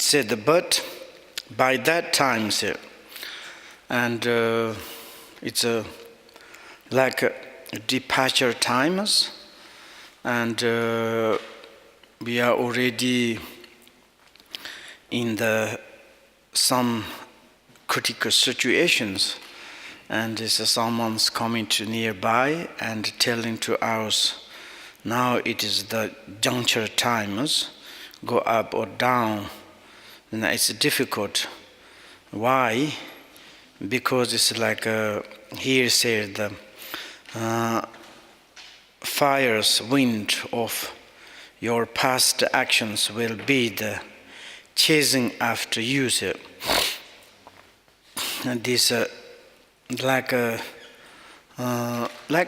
said, but by that time, said, and it's like departure times, and we are already in some critical situations, and someone's coming to nearby and telling to us, now it is the juncture times, go up or down, and it's difficult. Why? Because it's like here said the fires, wind of your past actions will be the chasing after you. And this like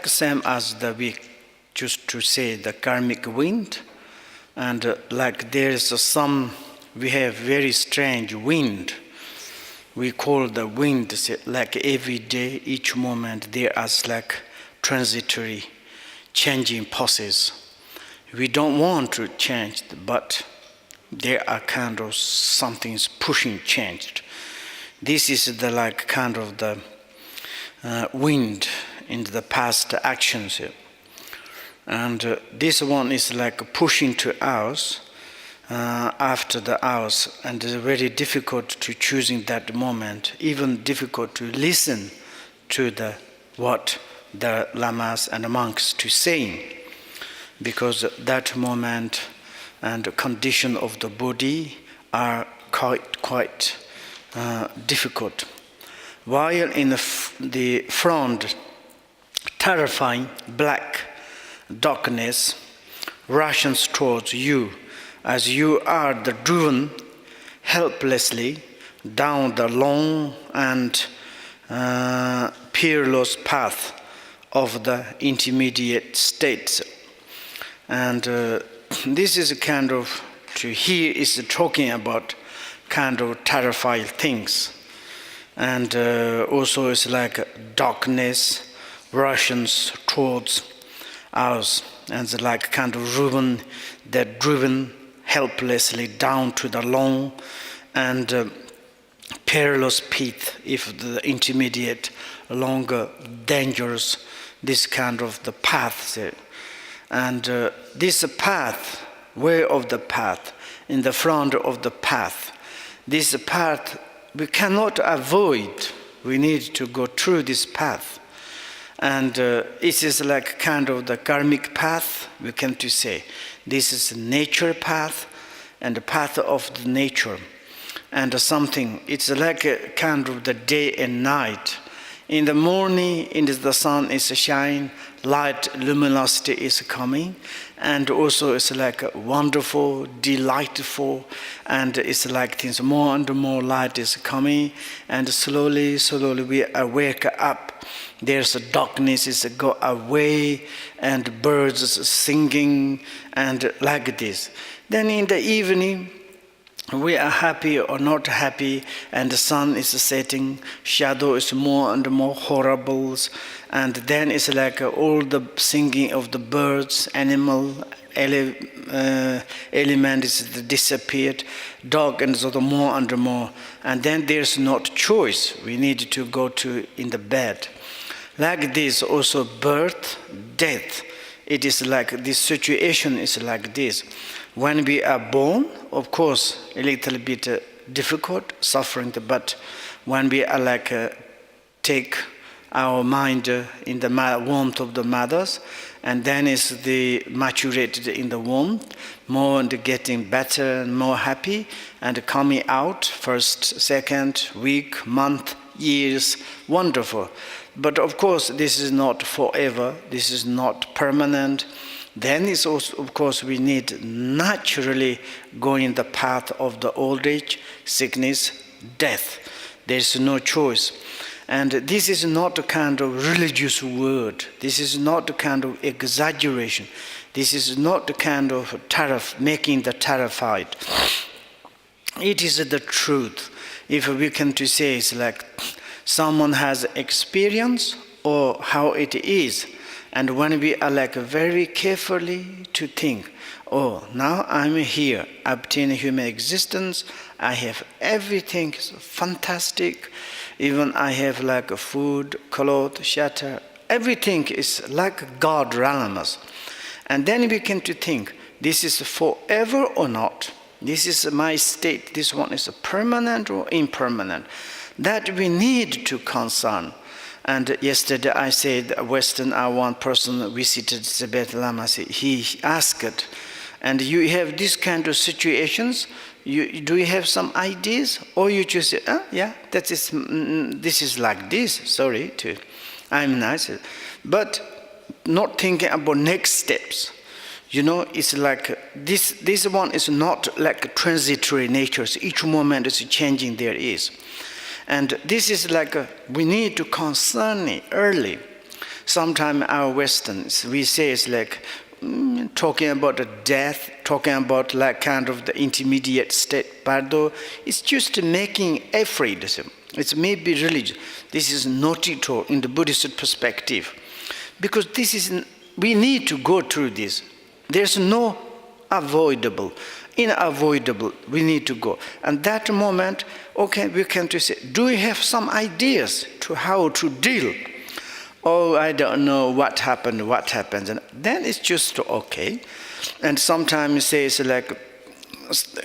same as the we used to say the karmic wind, and like there is we have very strange wind. We call the wind like every day, each moment there is like transitory changing process. We don't want to change, but there are kind of something's pushing changed. This is the like kind of the wind in the past actions, and this one is like pushing to us after the hours, and it's very difficult to choosing that moment, even difficult to listen to what the lamas and the monks to saying, because that moment and the condition of the body are quite difficult. While in the front, terrifying black darkness rushes towards you, as you are driven helplessly down the long and perilous path of the intermediate states. And this is a kind of, here is talking about kind of terrifying things. And also it's like darkness rushes towards us, and it's like kind of driven helplessly down to the long and perilous path, if the intermediate, longer, dangerous, this kind of the path. And this path, way of the path, in the front of the path, this path we cannot avoid. We need to go through this path. And it is like kind of the karmic path, we can to say. This is a nature path and the path of the nature. And something, it's like a kind of the day and night. In the morning, the sun is shine, light, luminosity is coming, and also it's like wonderful, delightful, and it's like things more and more light is coming, and slowly we wake up. There's a darkness is go away, and birds singing, and like this. Then in the evening, we are happy or not happy, and the sun is setting, shadow is more and more horrible, and then it's like all the singing of the birds, element is disappeared, dark and sort of more and more, and then there's not choice. We need to go to in the bed. Like this, also birth, death. It is like this situation is like this. When we are born, of course, a little bit difficult, suffering, but when we are like take our mind in the warmth of the mothers, and then is the maturated in the womb, more and getting better and more happy, and coming out first, second, week, month, years, wonderful. But of course, this is not forever, this is not permanent. Then is also, of course, we need naturally going the path of the old age, sickness, death. There's no choice. And this is not a kind of religious word. This is not a kind of exaggeration. This is not a kind of making the terrified. It is the truth. If we can to say it's like someone has experience or how it is, And when we are like very carefully to think, oh, now I'm here, I obtain human existence, I have everything fantastic, even I have like food, clothes, shelter, everything is like God realms. And then we begin to think, this is forever or not? This is my state, this one is permanent or impermanent? That we need to concern. And yesterday I said, one person visited Tibet Lama, he asked, and you have this kind of situations, do you have some ideas? Or you just say, yeah, this is like this, sorry, I'm nice. But not thinking about next steps. It's like this one is not like transitory natures. Each moment is changing there is. And this is like we need to concern it early. Sometimes our Westerns, we say it's like talking about the death, talking about like kind of the intermediate state. But though it's just making afraid. It's maybe religious. This is not at all in the Buddhist perspective. Because we need to go through this. There's no unavoidable, we need to go. And that moment, okay, we can to say, do we have some ideas to how to deal? Oh, I don't know what happened, and then it's just okay. And sometimes say it's like,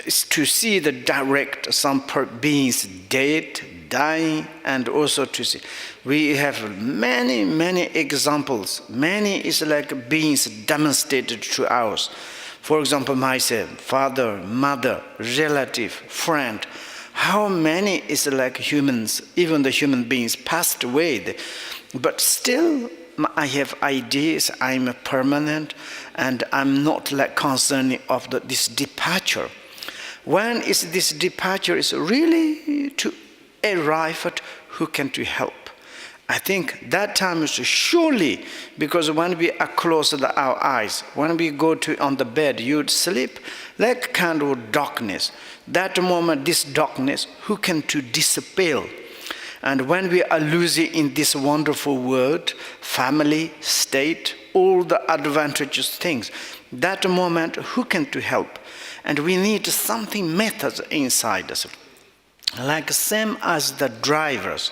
it's to see the direct, some beings dead, dying, and also to see. We have many examples. Many is like beings demonstrated to us. For example, myself, father, mother, relative, friend. How many is like humans, even the human beings passed away. But still, I have ideas, I'm permanent, and I'm not like concerned of this departure. When is this departure is really to arrive at who can to help? I think that time is surely, because when we are closed our eyes, when we go to on the bed, you'd sleep like kind of darkness. That moment, this darkness, who can to dispel? And when we are losing in this wonderful world, family, state, all the advantageous things, that moment, who can to help? And we need something methods inside us. Like same as the drivers.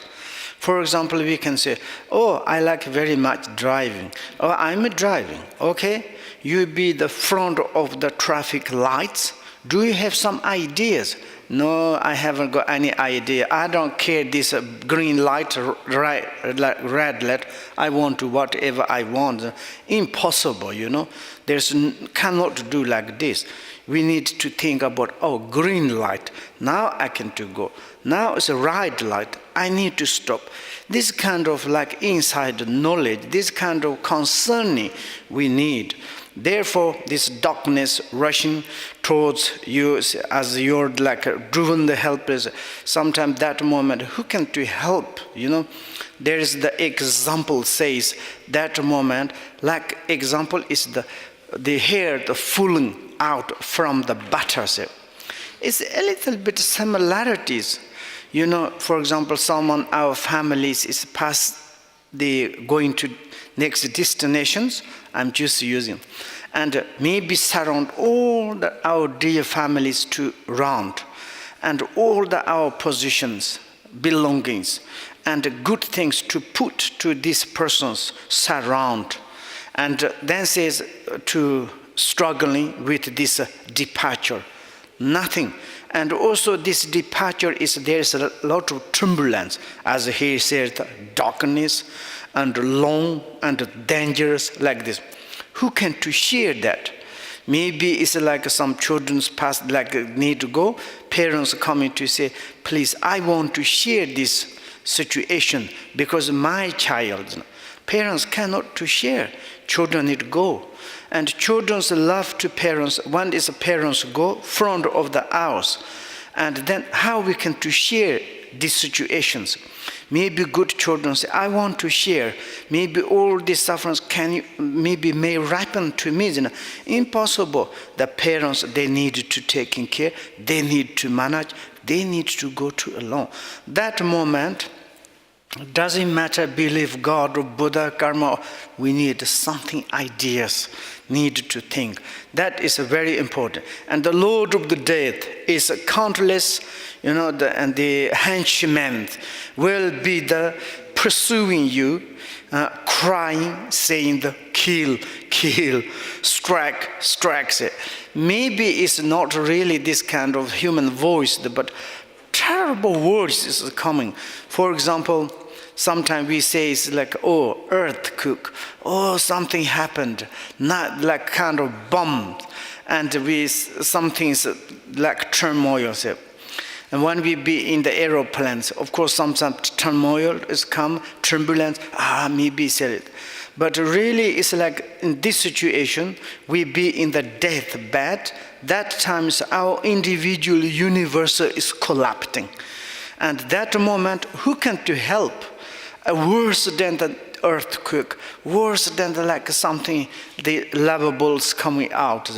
For example, we can say, oh, I like very much driving. Oh, I'm driving, okay? You be the front of the traffic lights. Do you have some ideas? No, I haven't got any idea. I don't care this green light, red light. I want to whatever I want. Impossible, There's cannot do like this. We need to think about, oh, green light. Now I can to go. Now it's a red light. I need to stop. This kind of like inside knowledge, this kind of concerning we need. Therefore, this darkness rushing towards you as you're like driven the helpless. Sometimes that moment, who can to help? There is the example says that moment, like example is the hair, the falling out from the butters. It's a little bit similarities. For example, someone, our families is past going to next destinations. I'm just using. And maybe surround all our dear families to round. And all our positions, belongings, and good things to put to these persons surround. And then says to struggling with this departure. Nothing. And also this departure there's a lot of turbulence, as he says, darkness and long and dangerous like this. Who can to share that? Maybe it's like some children's past like need to go. Parents coming to say, please, I want to share this situation because my child. Parents cannot to share. Children need to go. And children's love to parents, one is parents go front of the house. And then how we can to share these situations. Maybe good children say, I want to share. Maybe all these sufferings may ripen to me. Impossible. The parents, they need to take care. They need to manage. They need to go to alone. That moment, Doesn't matter believe God or Buddha, karma, we need something ideas, need to think. That is very important. And the Lord of the Death is countless, and the henchmen will be the pursuing you, crying, saying the kill, strikes it. Maybe it's not really this kind of human voice, but terrible words is coming. For example, sometimes we say it's like, oh, earthquake, oh, something happened, not like kind of bomb, and something's like turmoil. And when we be in the aeroplanes, of course, sometimes turmoil is come, turbulence, maybe said it. But really, it's like in this situation, we be in the deathbed. That times our individual universe is collapsing. And that moment, who can to help? Worse than the earthquake, worse than something, the lavables coming out.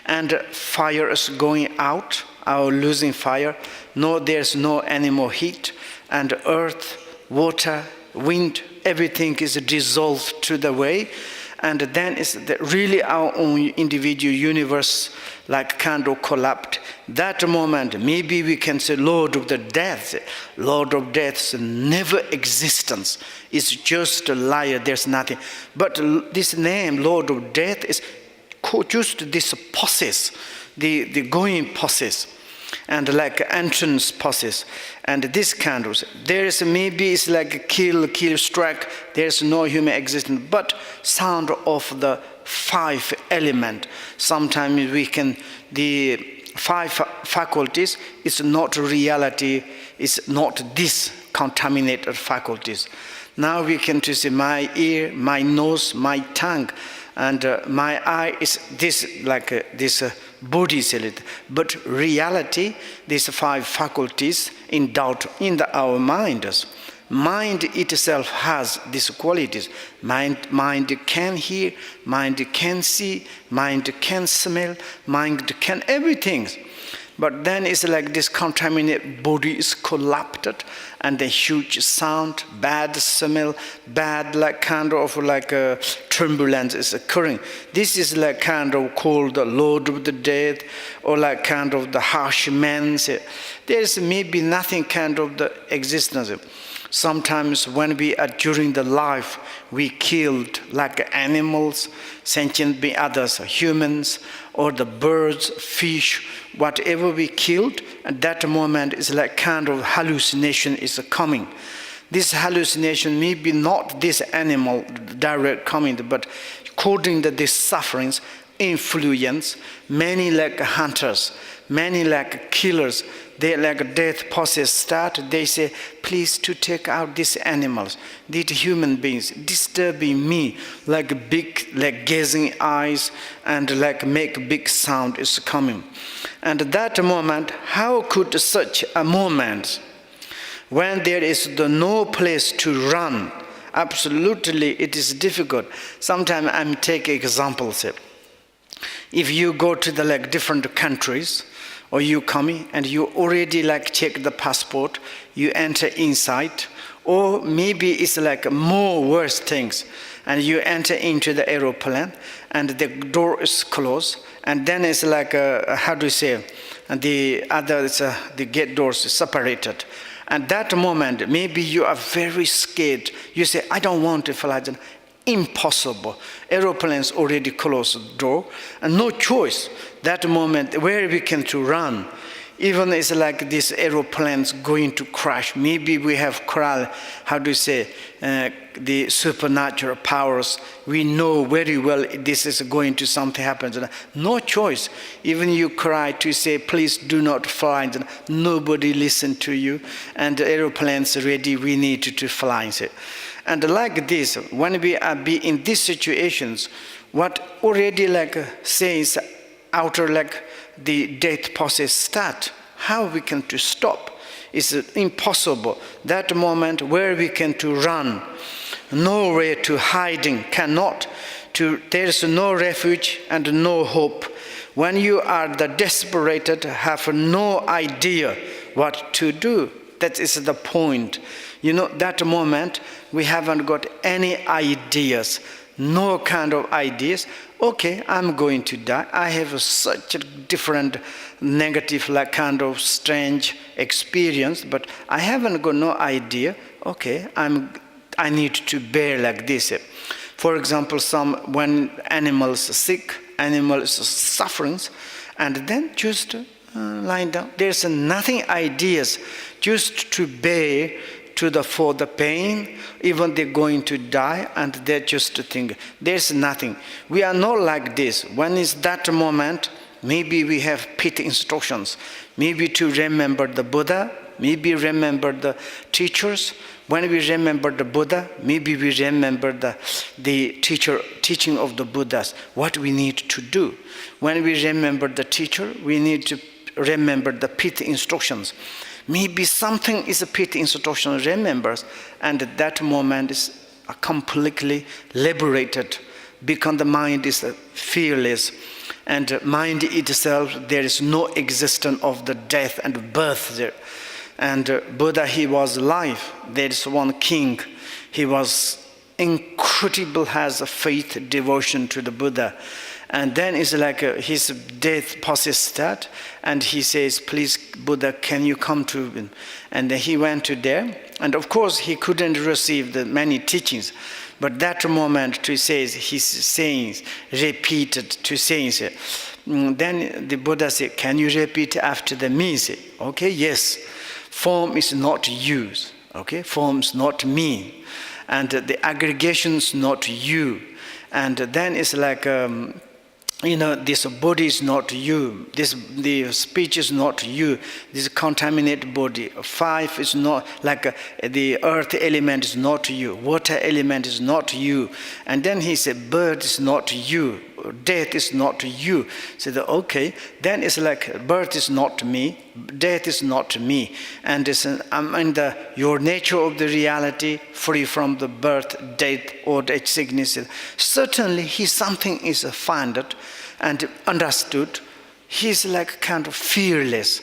And fire is going out, our losing fire. No, there's no anymore heat. And earth, water, wind, everything is dissolved to the way. And then it's really our own individual universe like kind of collapsed. That moment, maybe we can say Lord of the Death. Lord of Death's never existence is just a liar, there's nothing. But this name, Lord of Death, is just this process, the going process, and like entrance process. And this kind of, there is maybe it's like kill, strike, there's no human existence, but sound of the five element. Sometimes we can, the five faculties is not reality, it's not this contaminated faculties. Now we can to see my ear, my nose, my tongue, and my eye is this like this body celled. But reality, these five faculties in doubt in our minds. Mind itself has these qualities. Mind can hear, mind can see, mind can smell, mind can everything. But then it's like this contaminated body is collapsed, and the huge sound, bad smell, bad like kind of like a turbulence is occurring. This is like kind of called the Lord of the Death, or like kind of the harsh man. There's maybe nothing kind of the existence. Sometimes when we are during the life, we killed like animals, sentient beings, others, humans, or the birds, fish, whatever we killed, at that moment is like kind of hallucination is coming. This hallucination may be not this animal direct coming, but according to these sufferings, influence, many like hunters, many like killers, they like death process start, they say, please to take out these animals, these human beings, disturbing me, like big, like gazing eyes, and like make big sound is coming. And at that moment, how could such a moment, when there is no place to run, absolutely it is difficult. Sometimes I'm taking examples. If you go to the like different countries, or you come and you already like check the passport, you enter inside, or maybe it's like more worse things, and you enter into the aeroplane and the door is closed, and then it's like how do you say, and the other the gate doors is separated. At that moment, maybe you are very scared. You say, I don't want to fly. Impossible. Aeroplanes already closed the door, and no choice. That moment, where we can to run, even it's like these aeroplanes going to crash. Maybe we have how do you say, the supernatural powers. We know very well this is going to something happens. No choice. Even you cry to say, please do not fly. Nobody listen to you, and the aeroplanes ready. We need to fly. And like this, when we are be in these situations, what already like says outer like the death process start, how we can to stop is impossible. That moment where we can to run, nowhere to hiding, cannot. There is no refuge and no hope. When you are the desperate, have no idea what to do. That is the point. You know, that moment, we haven't got any ideas, no kind of ideas. Okay, I'm going to die. I have such a different negative, like kind of strange experience, but I haven't got no idea. Okay, I need to bear like this. For example, when animals are sick, animals suffering, and then just lying down. There's nothing ideas, just to bear for the pain, even they're going to die, and they're just to think. There's nothing. We are not like this. When is that moment? Maybe we have pit instructions. Maybe to remember the Buddha. Maybe remember the teachers. When we remember the Buddha, maybe we remember the teaching of the Buddhas, what we need to do. When we remember the teacher, we need to remember the pit instructions. Maybe something is a pit instruction remembers, and at that moment is completely liberated, because the mind is fearless, and mind itself, there is no existence of the death and birth there. And Buddha, he was alive. There is one king. He was incredible, has a faith, devotion to the Buddha. And then it's like his death passes that, and he says, please, Buddha, can you come to him? And then he went to there, and of course he couldn't receive the many teachings. But that moment, he's saying, repeated to saying, then the Buddha said, can you repeat after the me? Say, okay, yes. Form is not you, okay? Form is not me. And the aggregation is not you. And then it's like, this body is not you. The speech is not you. This contaminated body. Five is not, like the earth element is not you. Water element is not you. And then he said, bird is not you. Death is not you. So okay, then it's like birth is not me, death is not me, and I'm in your nature of the reality, free from the birth, death, or the sickness. Certainly, something is founded and understood. He's like kind of fearless,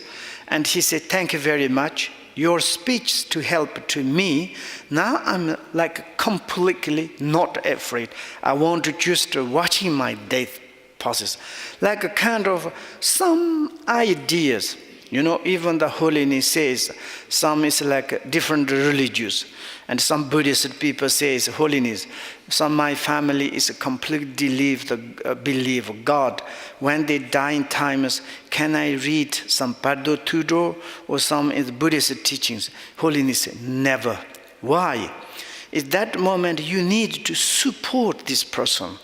and he said, "Thank you very much. Your speech to help to me. Now I'm like completely not afraid. I want to just watching my death process. Like a kind of some ideas. Even the holiness says, some is like different religions. And some Buddhist people says holiness. Some my family is completely believe God. When they die in times, can I read some Paddo Tudo or some is Buddhist teachings? Holiness, never. Why? At that moment you need to support this person.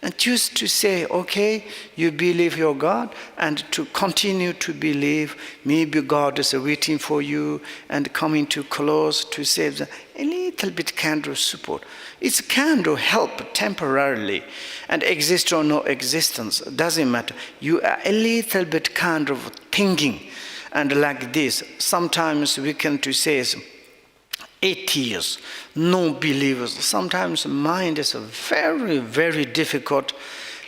And just to say, okay, you believe your God, and to continue to believe, maybe God is waiting for you and coming too close to save them. A little bit kind of support. It's kind of help temporarily, and exist or no existence, doesn't matter. You are a little bit kind of thinking, and like this, sometimes we can to say, atheists, no believers. Sometimes mind is very, very difficult,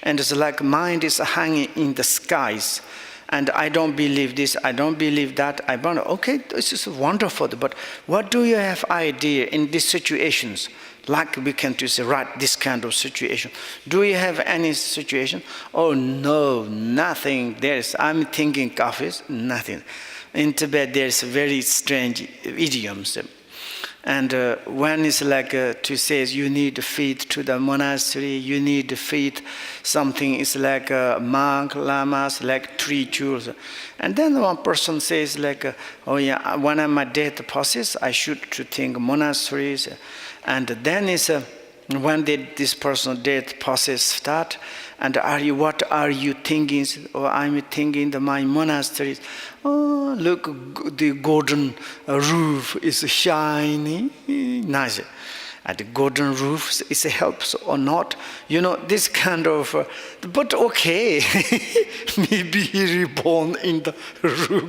and it's like mind is hanging in the skies. And I don't believe this, I don't believe that. Okay, this is wonderful, but what do you have idea in these situations? Like we can to say, right, this kind of situation. Do you have any situation? Oh no, nothing. I'm thinking coffees, nothing. In Tibet, there's very strange idioms. And one is like to say you need to feed to the monastery, you need to feed something, it's like monk, lamas, like 3 jewels. And then one person says like, oh yeah, when I'm at death process, I should to think monasteries. And then it's when did this person's death process start? And what are you thinking? Oh, I'm thinking that my monasteries. Oh, look, the golden roof is shiny, nice. And the golden roof is helps or not? This kind of. But okay, maybe he reborn in the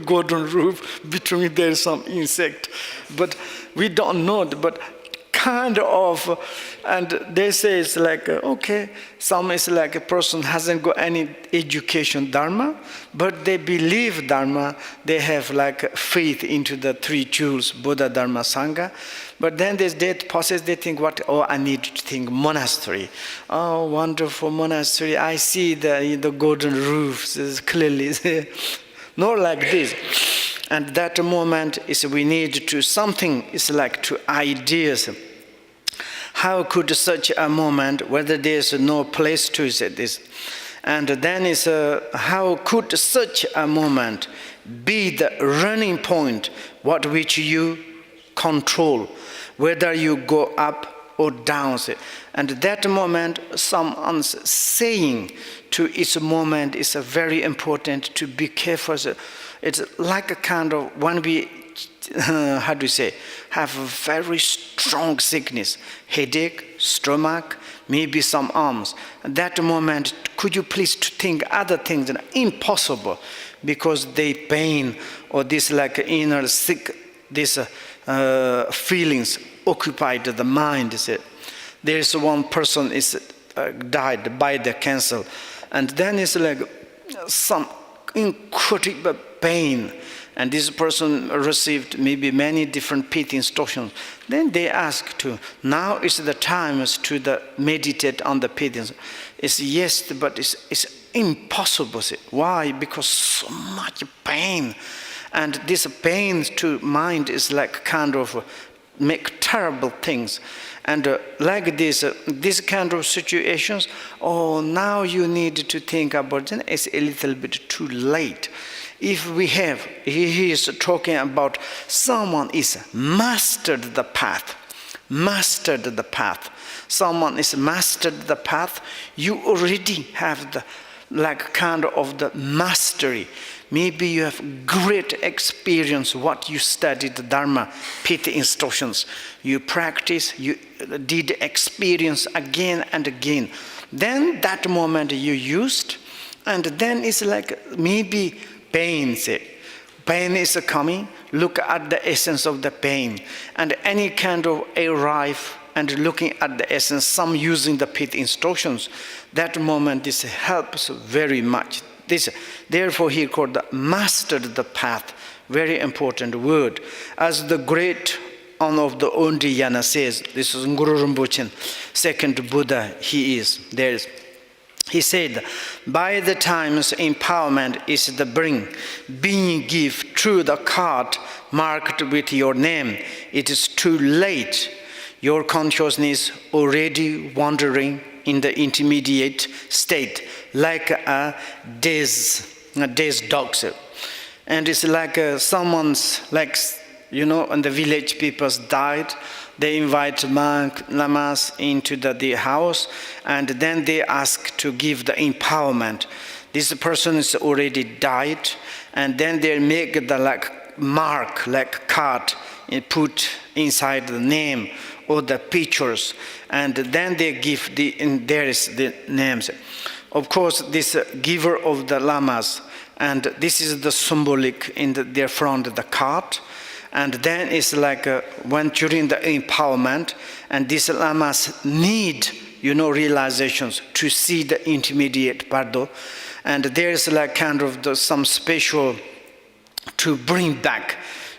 golden roof. Between there's some insect, but we don't know. But kind of, and they say it's like, okay, some is like a person hasn't got any education Dharma, but they believe Dharma, they have like faith into the three jewels, Buddha, Dharma, Sangha. But then this death process, they think, what? Oh, I need to think monastery. Oh, wonderful monastery. I see the golden roofs is clearly. Not like this. And that moment is we need to something is like to ideas. How could such a moment, whether there's no place to say this, and then is how could such a moment be the running point, what which you control, whether you go up or down. And that moment, someone's saying to its moment is very important to be careful. It's like a kind of, when we, how do you say, have a very strong sickness, headache, stomach, maybe some arms. At that moment, could you please to think other things that are impossible because they pain or this like inner sick, this feelings occupied the mind. There is one person is died by the cancer, and then it's like some incredible pain, and this person received maybe many different pity instructions. Then they ask to, now is the time to meditate on the pity. It's yes, but it's impossible. Why? Because so much pain. And this pain to mind is like kind of make terrible things. And like this kind of situations, oh, now you need to think about it. It's a little bit too late. If we have, he is talking about someone is mastered the path. Someone is mastered the path. You already have the like kind of the mastery. Maybe you have great experience what you studied the Dharma, Piti instructions. You practice, you did experience again and again. Then that moment you used, and then it's like maybe pain. Pain is coming, look at the essence of the pain. And any kind of arrive and looking at the essence, some using the Piti instructions, that moment this helps very much. Therefore, he called the mastered the path. Very important word. As the great one of the Undiyana says, this is Nguru Rinpoche, second Buddha he is. He said, by the time's empowerment is the being give through the card marked with your name. It is too late. Your consciousness already wandering in the intermediate state, like a dazed dog. And it's like someone's, like, you know, when the village people died, they invite monk, lamas into the house, and then they ask to give the empowerment. This person is already died, and then they make the like mark, like card, and put inside the name or the pictures, and then they give and there is the names. Of course, this giver of the lamas, and this is the symbolic in their front, the card. And then it's like when during the empowerment, and these lamas need, you know, realizations to see the intermediate bardo, and there's like kind of some special to bring back,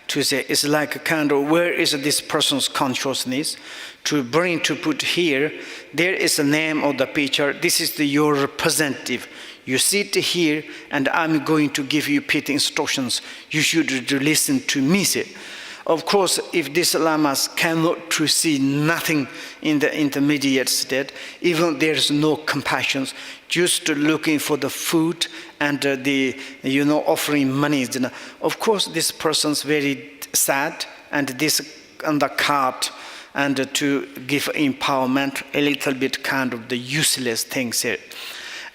to say it's like a kind of where is this person's consciousness, to bring to put here. There is a name of the picture. This is your representative. You sit here, and I'm going to give you Piti instructions. You should listen to me. Of course, if these lamas cannot to see nothing in the intermediate state, even there is no compassion, just looking for the food and offering money. Of course, this person's very sad, and this on the cart, and to give empowerment, a little bit kind of the useless things here.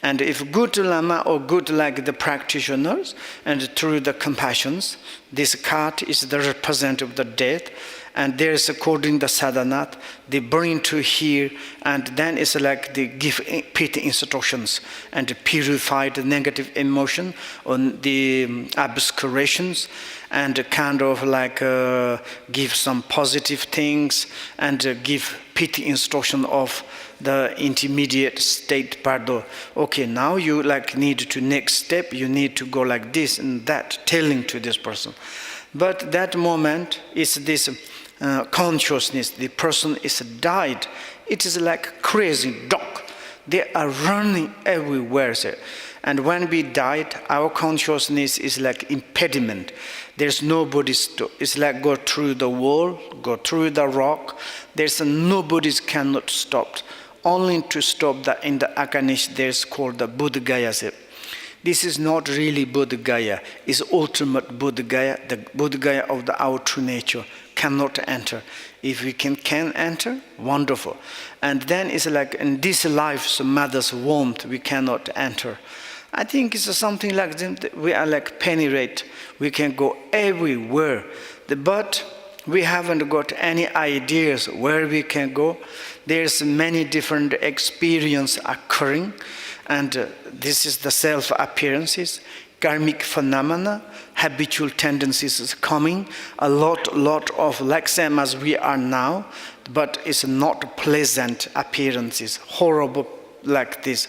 And if good lama or good like the practitioners, and through the compassions, this card is the representative of the death, and there's according the sadhana, they bring to here, and then it's like they give pity instructions and purify the negative emotion on the obscurations, and kind of like give some positive things, and give pity instruction of the intermediate state pardon. Okay, now you like need to next step, you need to go like this and that, telling to this person. But that moment is this consciousness, the person is died. It is like crazy dog. They are running everywhere. And when we died, our consciousness is like impediment. There's nobody, it's like go through the wall, go through the rock. There's nobody cannot stop. Only to stop that in the Akanish, there's called the Buddha Gaya. This is not really Buddha Gaya, it's ultimate Buddha Gaya, the Buddha Gaya of our true nature cannot enter. If we can enter, wonderful. And then it's like in this life's mother's womb, we cannot enter. I think it's something like that. We are like penetrate, we can go everywhere. But we haven't got any ideas where we can go. There's many different experiences occurring, and this is the self-appearances, karmic phenomena, habitual tendencies is coming, a lot of like same as we are now, but it's not pleasant appearances, horrible like this.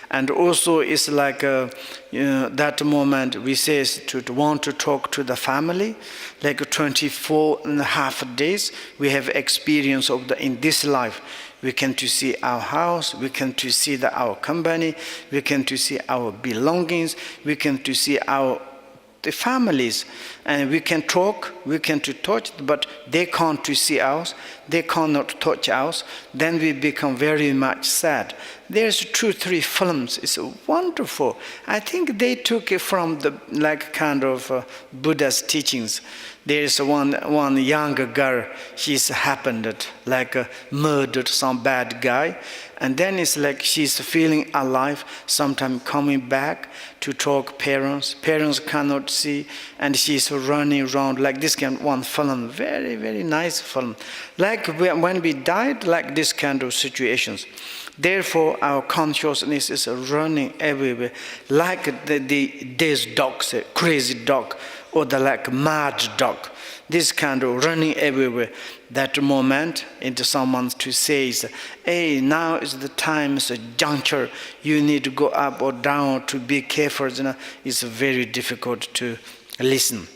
And also it's like that moment we say to want to talk to the family, like 24.5 days we have experience of in this life. We can to see our house, we can to see our company, we can to see our belongings, we can to see the families, and we can talk, we can to touch, but they can't to see us, they cannot touch us. Then we become very much sad. There's 2-3 films, it's wonderful. I think they took it from the like kind of Buddha's teachings. There's one younger girl, she's happened like murdered some bad guy, and then it's like she's feeling alive, sometimes coming back to talk parents cannot see, and she's running around like this kind of one film, very, very nice film. Like when we died, like this kind of situations. Therefore, our consciousness is running everywhere, like these dogs, crazy dog, or the like mad dog. This kind of running everywhere. That moment, into someone to say, hey, now is the time, it's a juncture, you need to go up or down to be careful. It's very difficult to listen.